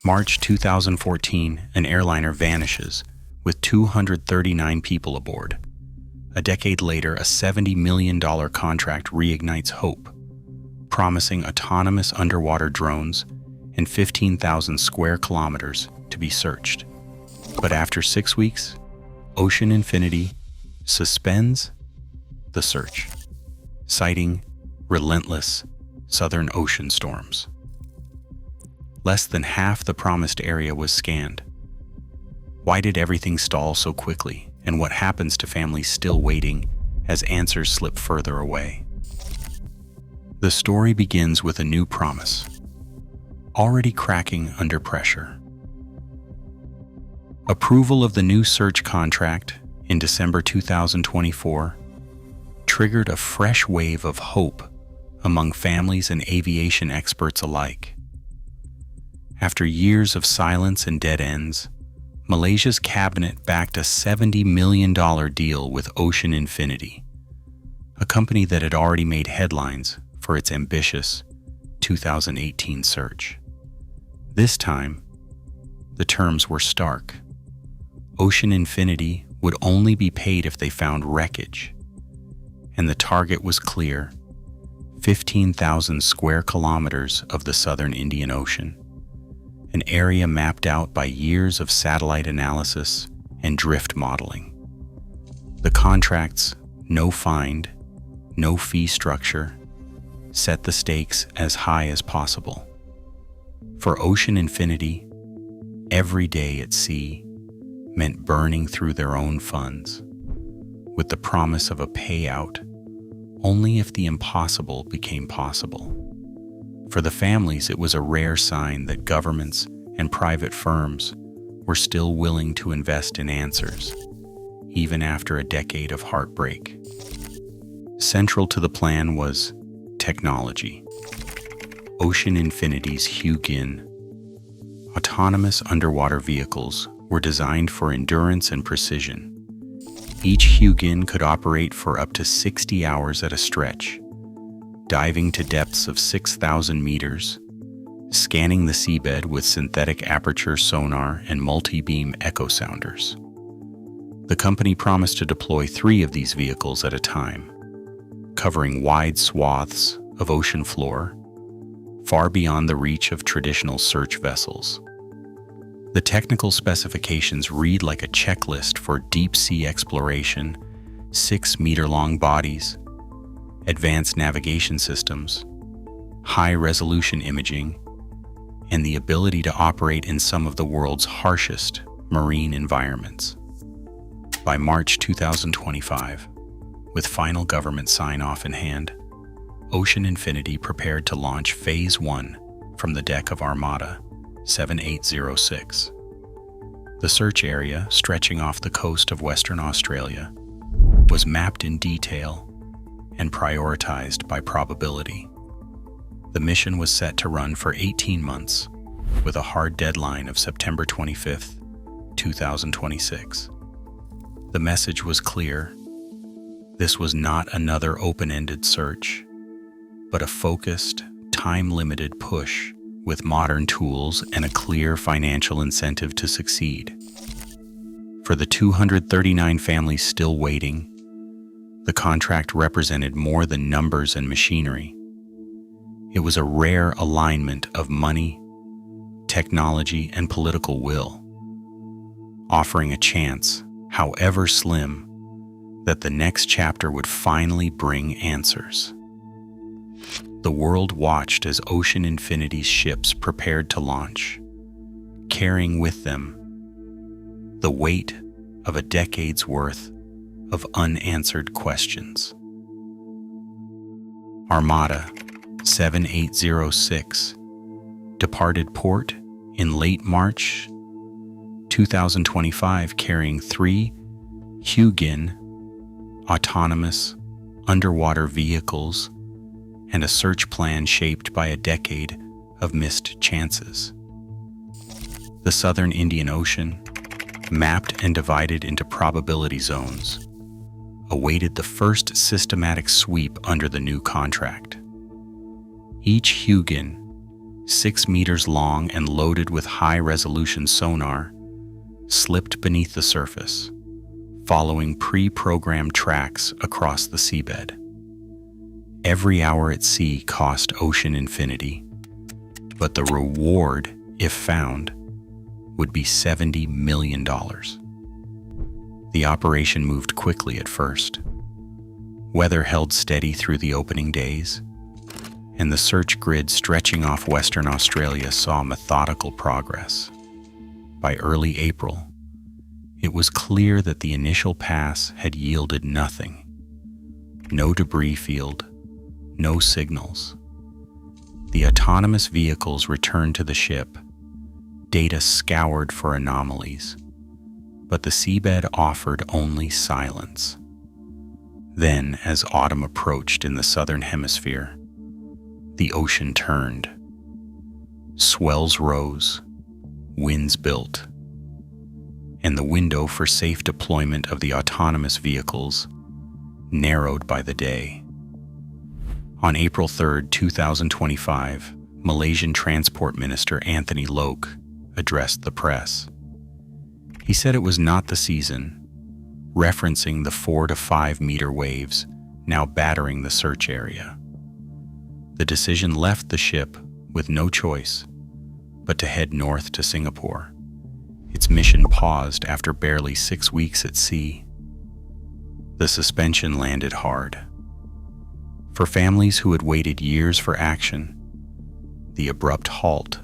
March 2014, an airliner vanishes with 239 people aboard. A decade later, a $70 million contract reignites hope, promising autonomous underwater drones and 15,000 square kilometers to be searched. But after 6 weeks, Ocean Infinity suspends the search, citing relentless Southern Ocean storms. Less than half the promised area was scanned. Why did everything stall so quickly, and what happens to families still waiting as answers slip further away? The story begins with a new promise, already cracking under pressure. Approval of the new search contract in December 2024 triggered a fresh wave of hope among families and aviation experts alike. After years of silence and dead ends, Malaysia's cabinet backed a $70 million deal with Ocean Infinity, a company that had already made headlines for its ambitious 2018 search. This time, the terms were stark. Ocean Infinity would only be paid if they found wreckage, and the target was clear: 15,000 square kilometers of the southern Indian Ocean, an area mapped out by years of satellite analysis and drift modeling. The contract's no find, no fee structure set the stakes as high as possible. For Ocean Infinity, every day at sea meant burning through their own funds, with the promise of a payout only if the impossible became possible. For the families, it was a rare sign that governments and private firms were still willing to invest in answers, even after a decade of heartbreak. Central to the plan was technology. Ocean Infinity's Hugin autonomous underwater vehicles were designed for endurance and precision. Each Hugin could operate for up to 60 hours at a stretch, diving to depths of 6,000 meters, scanning the seabed with synthetic aperture sonar and multi-beam echo sounders. The company promised to deploy 3 of these vehicles at a time, covering wide swaths of ocean floor, far beyond the reach of traditional search vessels. The technical specifications read like a checklist for deep-sea exploration: 6-meter-long bodies, advanced navigation systems, high-resolution imaging, and the ability to operate in some of the world's harshest marine environments. By March 2025, with final government sign-off in hand, Ocean Infinity prepared to launch Phase 1 from the deck of Armada 7806. The search area, stretching off the coast of Western Australia, was mapped in detail and prioritized by probability. The mission was set to run for 18 months, with a hard deadline of September 25, 2026. The message was clear. This was not another open-ended search, but a focused, time-limited push with modern tools and a clear financial incentive to succeed. For the 239 families still waiting, the contract represented more than numbers and machinery. It was a rare alignment of money, technology, and political will, offering a chance, however slim, that the next chapter would finally bring answers. The world watched as Ocean Infinity's ships prepared to launch, carrying with them the weight of a decade's worth of unanswered questions. Armada 7806 departed port in late March 2025, carrying 3 Hugin autonomous underwater vehicles and a search plan shaped by a decade of missed chances. The southern Indian Ocean, mapped and divided into probability zones, awaited the first systematic sweep under the new contract. Each Hugin 6 meters long and loaded with high-resolution sonar, slipped beneath the surface, following pre-programmed tracks across the seabed. Every hour at sea cost Ocean Infinity, but the reward, if found, would be $70 million. The operation moved quickly at first. Weather held steady through the opening days, and the search grid stretching off Western Australia saw methodical progress. By early April, it was clear that the initial pass had yielded nothing. No debris field, no signals. The autonomous vehicles returned to the ship, data scoured for anomalies, but the seabed offered only silence. Then, as autumn approached in the southern hemisphere, the ocean turned. Swells rose, winds built, and the window for safe deployment of the autonomous vehicles narrowed by the day. On April 3, 2025, Malaysian Transport Minister Anthony Loke addressed the press. He said it was not the season, referencing the 4 to 5 meter waves now battering the search area. The decision left the ship with no choice but to head north to Singapore. Its mission paused after barely 6 weeks at sea. The suspension landed hard. For families who had waited years for action, the abrupt halt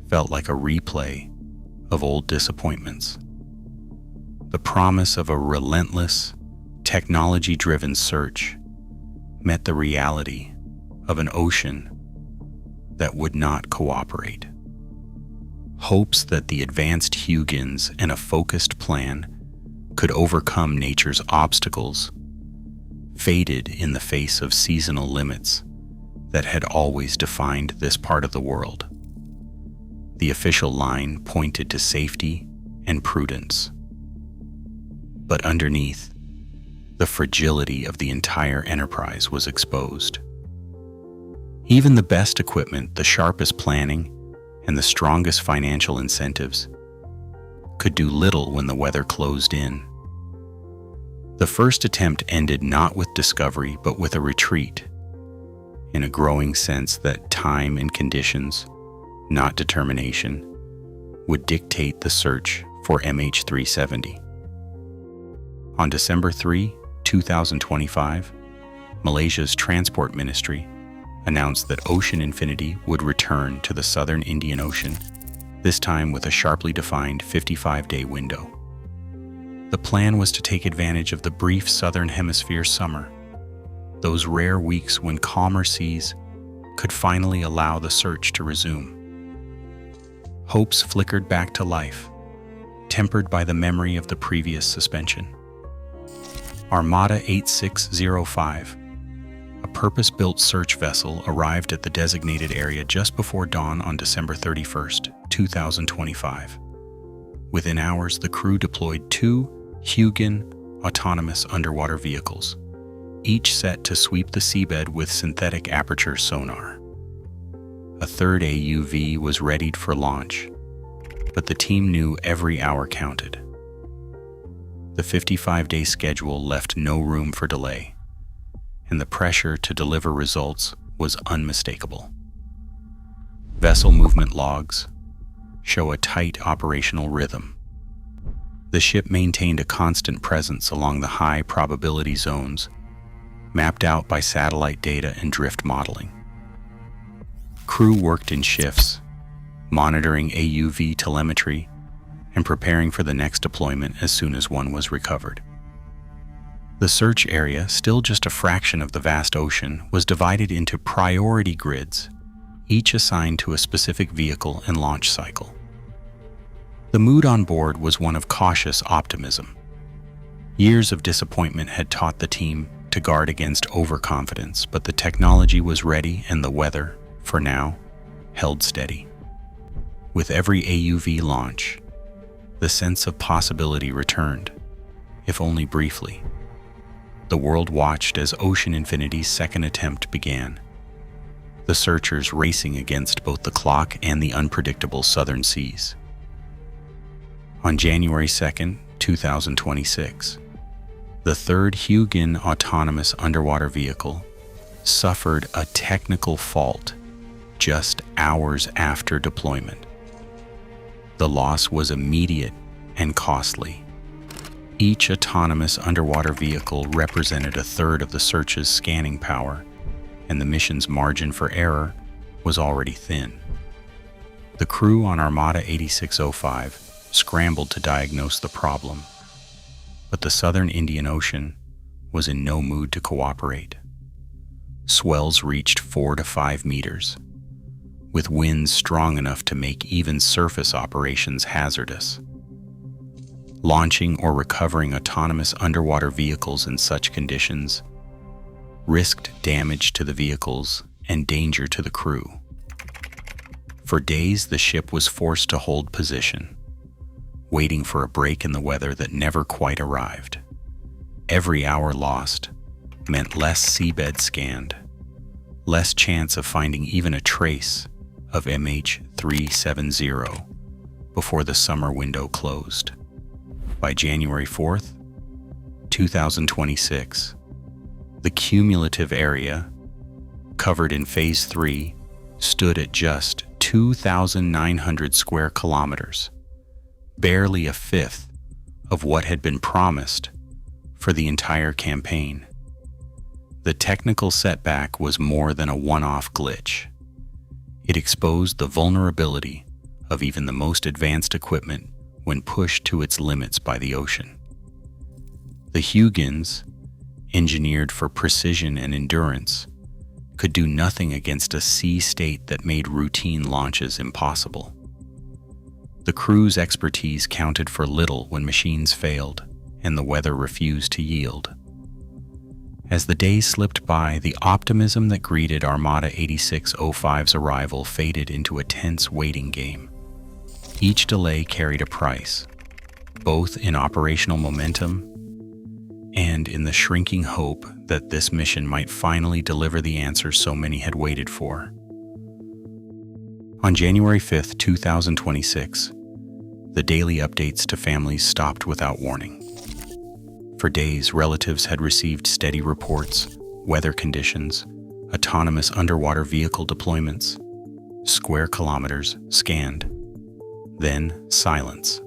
felt like a replay of old disappointments. The promise of a relentless, technology-driven search met the reality of an ocean that would not cooperate. Hopes that the advanced Huygens and a focused plan could overcome nature's obstacles faded in the face of seasonal limits that had always defined this part of the world. The official line pointed to safety and prudence. But underneath, the fragility of the entire enterprise was exposed. Even the best equipment, the sharpest planning, and the strongest financial incentives could do little when the weather closed in. The first attempt ended not with discovery, but with a retreat, in a growing sense that time and conditions, not determination, would dictate the search for MH370. On December 3, 2025, Malaysia's Transport Ministry announced that Ocean Infinity would return to the southern Indian Ocean, this time with a sharply defined 55-day window. The plan was to take advantage of the brief southern hemisphere summer, those rare weeks when calmer seas could finally allow the search to resume. Hopes flickered back to life, tempered by the memory of the previous suspension. Armada 8605, a purpose-built search vessel, arrived at the designated area just before dawn on December 31, 2025. Within hours, the crew deployed 2 Huygens autonomous underwater vehicles, each set to sweep the seabed with synthetic aperture sonar. A third AUV was readied for launch, but the team knew every hour counted. The 55-day schedule left no room for delay, and the pressure to deliver results was unmistakable. Vessel movement logs show a tight operational rhythm. The ship maintained a constant presence along the high probability zones, mapped out by satellite data and drift modeling. Crew worked in shifts, monitoring AUV telemetry and preparing for the next deployment as soon as one was recovered. The search area, still just a fraction of the vast ocean, was divided into priority grids, each assigned to a specific vehicle and launch cycle. The mood on board was one of cautious optimism. Years of disappointment had taught the team to guard against overconfidence, but the technology was ready and the weather, for now, held steady. With every AUV launch, the sense of possibility returned, if only briefly. The world watched as Ocean Infinity's second attempt began. the searchers racing against both the clock and the unpredictable southern seas. On January 2, 2026, the third Hugin autonomous underwater vehicle suffered a technical fault just hours after deployment. The loss was immediate and costly. Each autonomous underwater vehicle represented a third of the search's scanning power, and the mission's margin for error was already thin. The crew on Armada 8605 scrambled to diagnose the problem, but the southern Indian Ocean was in no mood to cooperate. Swells reached 4 to 5 meters, with winds strong enough to make even surface operations hazardous. Launching or recovering autonomous underwater vehicles in such conditions risked damage to the vehicles and danger to the crew. For days, the ship was forced to hold position, waiting for a break in the weather that never quite arrived. Every hour lost meant less seabed scanned, less chance of finding even a trace of MH370 before the summer window closed. By January 4th, 2026, the cumulative area covered in Phase 3 stood at just 2,900 square kilometers, barely a fifth of what had been promised for the entire campaign. The technical setback was more than a one-off glitch. It exposed the vulnerability of even the most advanced equipment when pushed to its limits by the ocean. The Hugins, engineered for precision and endurance, could do nothing against a sea state that made routine launches impossible. The crew's expertise counted for little when machines failed and the weather refused to yield. As the days slipped by, the optimism that greeted Armada 8605's arrival faded into a tense waiting game. Each delay carried a price, both in operational momentum and in the shrinking hope that this mission might finally deliver the answers so many had waited for. On January 5, 2026, the daily updates to families stopped without warning. For days, relatives had received steady reports, weather conditions, autonomous underwater vehicle deployments, square kilometers scanned. Then silence.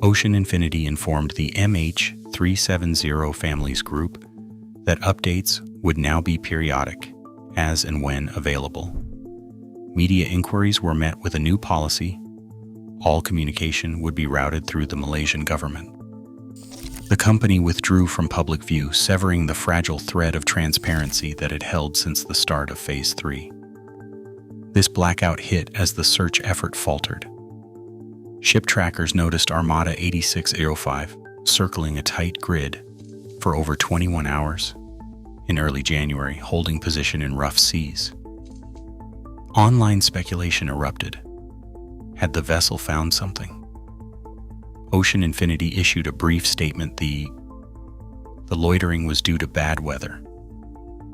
Ocean Infinity informed the MH370 families group that updates would now be periodic, as and when available. Media inquiries were met with a new policy. All communication would be routed through the Malaysian government. The company withdrew from public view, severing the fragile thread of transparency that it held since the start of Phase 3. This blackout hit as the search effort faltered. Ship trackers noticed Armada 8605 circling a tight grid for over 21 hours in early January, holding position in rough seas. Online speculation erupted. Had the vessel found something? Ocean Infinity issued a brief statement. The loitering was due to bad weather,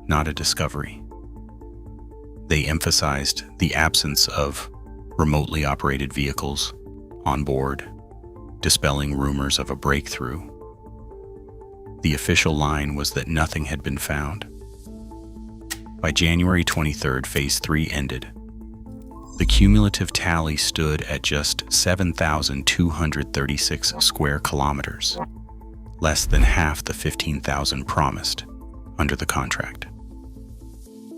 not a discovery. They emphasized the absence of remotely operated vehicles on board, dispelling rumors of a breakthrough. The official line was that nothing had been found. By January 23rd, Phase 3 ended. The cumulative tally stood at just 7,236 square kilometers, less than half the 15,000 promised under the contract.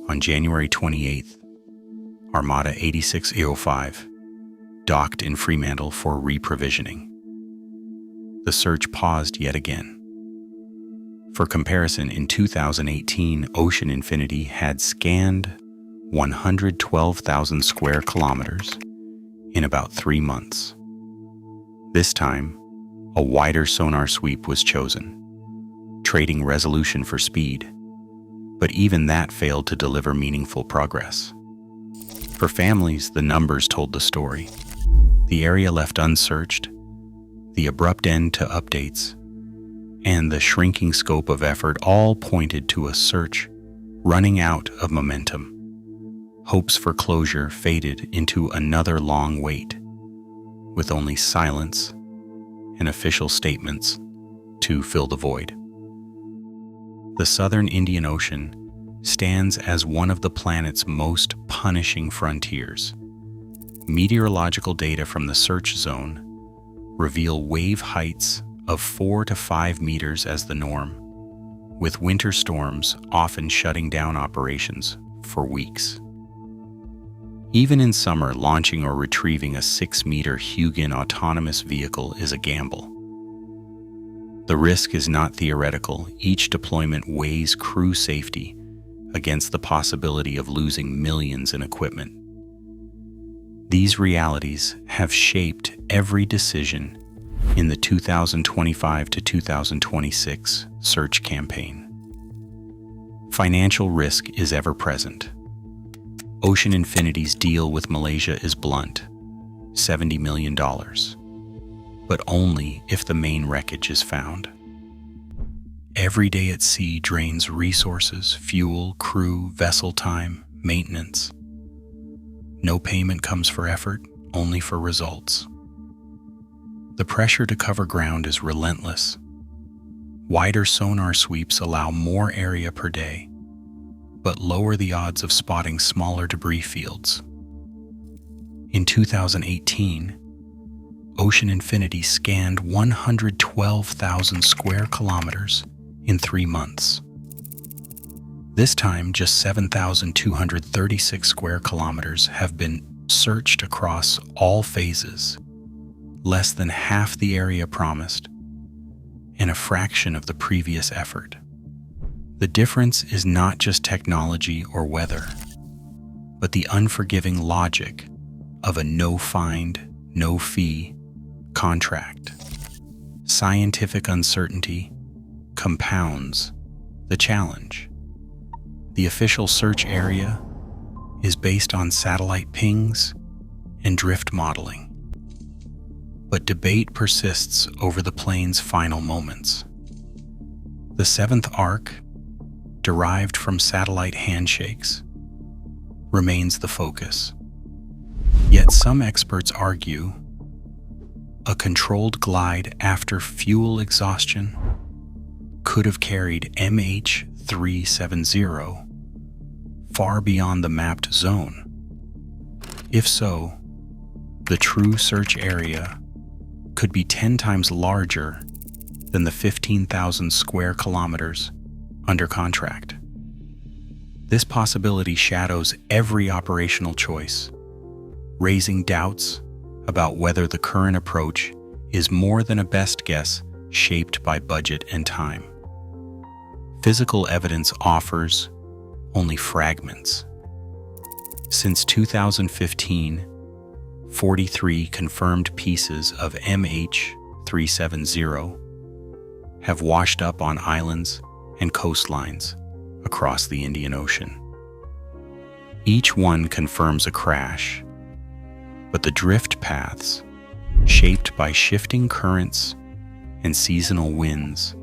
On January 28th, Armada 8605 docked in Fremantle for reprovisioning. The search paused yet again. For comparison, in 2018, Ocean Infinity had scanned 112,000 square kilometers in about 3 months. This time, a wider sonar sweep was chosen, trading resolution for speed, but even that failed to deliver meaningful progress. For families, the numbers told the story. The area left unsearched, the abrupt end to updates, and the shrinking scope of effort all pointed to a search running out of momentum. Hopes for closure faded into another long wait, with only silence and official statements to fill the void. The southern Indian Ocean stands as one of the planet's most punishing frontiers. Meteorological data from the search zone reveal wave heights of 4 to 5 meters as the norm, with winter storms often shutting down operations for weeks. Even in summer, launching or retrieving a 6-meter Hugin autonomous vehicle is a gamble. The risk is not theoretical. Each deployment weighs crew safety against the possibility of losing millions in equipment. These realities have shaped every decision in the 2025 to 2026 search campaign. Financial risk is ever present. Ocean Infinity's deal with Malaysia is blunt, $70 million, but only if the main wreckage is found. Every day at sea drains resources, fuel, crew, vessel time, maintenance. No payment comes for effort, only for results. The pressure to cover ground is relentless. Wider sonar sweeps allow more area per day, but lower the odds of spotting smaller debris fields. In 2018, Ocean Infinity scanned 112,000 square kilometers in 3 months. This time, just 7,236 square kilometers have been searched across all phases, less than half the area promised, and a fraction of the previous effort. The difference is not just technology or weather, but the unforgiving logic of a no-find, no-fee contract. Scientific uncertainty compounds the challenge. The official search area is based on satellite pings and drift modeling, but debate persists over the plane's final moments. The seventh arc, derived from satellite handshakes, remains the focus. Yet some experts argue a controlled glide after fuel exhaustion could have carried MH370 far beyond the mapped zone. If so, the true search area could be 10 times larger than the 15,000 square kilometers under contract. This possibility shadows every operational choice, raising doubts about whether the current approach is more than a best guess shaped by budget and time. Physical evidence offers only fragments. Since 2015, 43 confirmed pieces of MH370 have washed up on islands and coastlines across the Indian Ocean. Each one confirms a crash, but the drift paths, shaped by shifting currents and seasonal winds,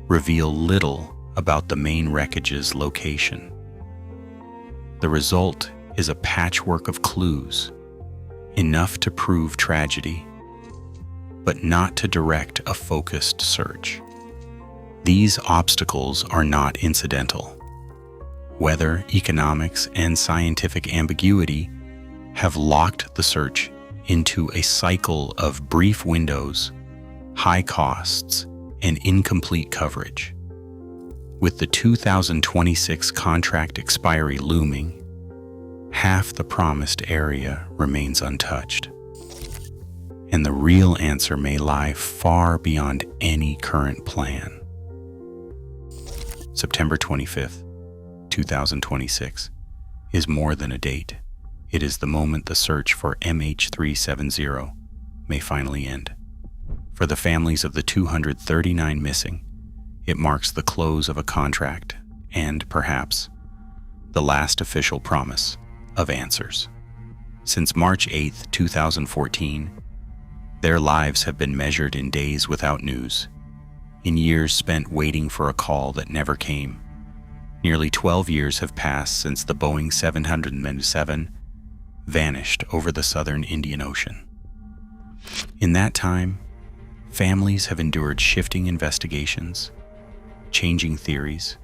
reveal little about the main wreckage's location. The result is a patchwork of clues, enough to prove tragedy, but not to direct a focused search. These obstacles are not incidental. Weather, economics, and scientific ambiguity have locked the search into a cycle of brief windows, high costs, and incomplete coverage. With the 2026 contract expiry looming, half the promised area remains untouched. And the real answer may lie far beyond any current plan. September 25th, 2026 is more than a date. It is the moment the search for MH370 may finally end. For the families of the 239 missing, it marks the close of a contract and, perhaps, the last official promise of answers. Since March 8th, 2014, their lives have been measured in days without news, in years spent waiting for a call that never came, Nearly 12 years have passed since the Boeing 777 vanished over the southern Indian Ocean. In that time, families have endured shifting investigations, changing theories,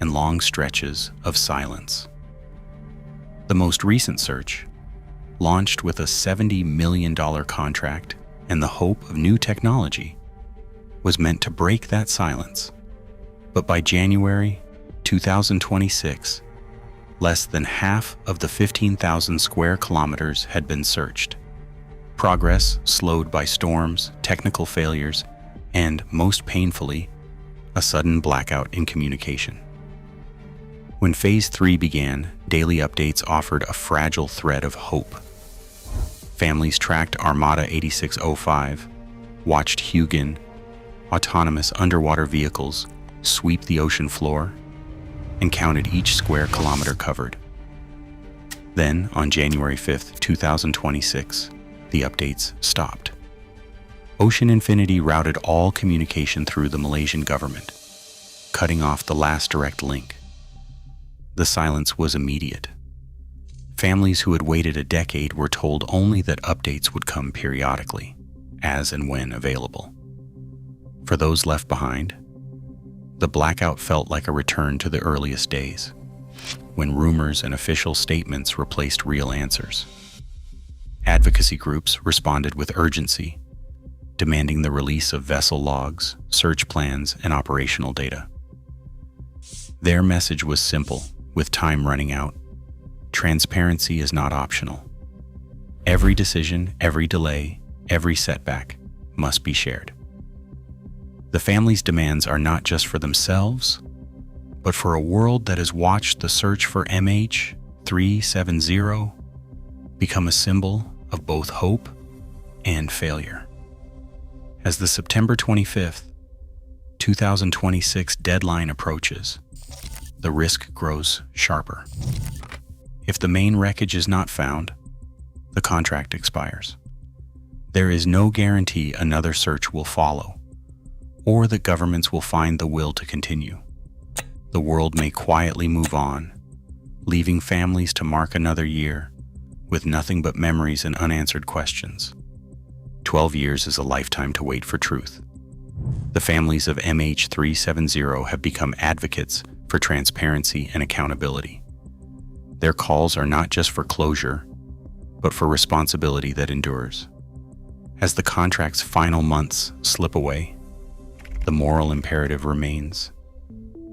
and long stretches of silence. The most recent search, launched with a $70 million contract and the hope of new technology, was meant to break that silence. But by January 2026, less than half of the 15,000 square kilometers had been searched. Progress slowed by storms, technical failures, and, most painfully, a sudden blackout in communication. When Phase 3 began, daily updates offered a fragile thread of hope. Families tracked Armada 8605, watched Hugin, autonomous underwater vehicles, sweep the ocean floor, and counted each square kilometer covered. Then, on January 5, 2026, the updates stopped. Ocean Infinity routed all communication through the Malaysian government, cutting off the last direct link. The silence was immediate. Families who had waited a decade were told only that updates would come periodically, as and when available. For those left behind, the blackout felt like a return to the earliest days, when rumors and official statements replaced real answers. Advocacy groups responded with urgency, demanding the release of vessel logs, search plans, and operational data. Their message was simple: with time running out, transparency is not optional. Every decision, every delay, every setback must be shared. The families' demands are not just for themselves, but for a world that has watched the search for MH370 become a symbol of both hope and failure. As the September 25th, 2026 deadline approaches, the risk grows sharper. If the main wreckage is not found, the contract expires. There is no guarantee another search will follow, or that governments will find the will to continue. The world may quietly move on, leaving families to mark another year with nothing but memories and unanswered questions. 12 years is a lifetime to wait for truth. The families of MH370 have become advocates for transparency and accountability. Their calls are not just for closure, but for responsibility that endures. As the contract's final months slip away, the moral imperative remains: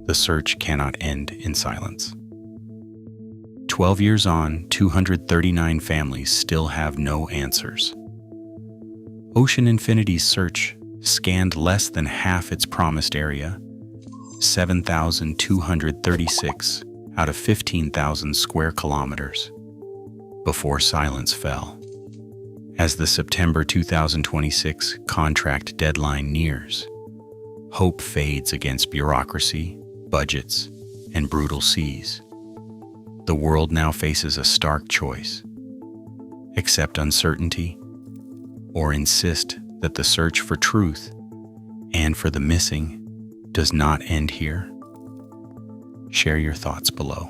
the search cannot end in silence. 12 years on, 239 families still have no answers. Ocean Infinity's search scanned less than half its promised area, 7,236 out of 15,000 square kilometers, before silence fell. As the September 2026 contract deadline nears, hope fades against bureaucracy, budgets, and brutal seas. The world now faces a stark choice: accept uncertainty, or insist that the search for truth and for the missing does not end here. Share your thoughts below.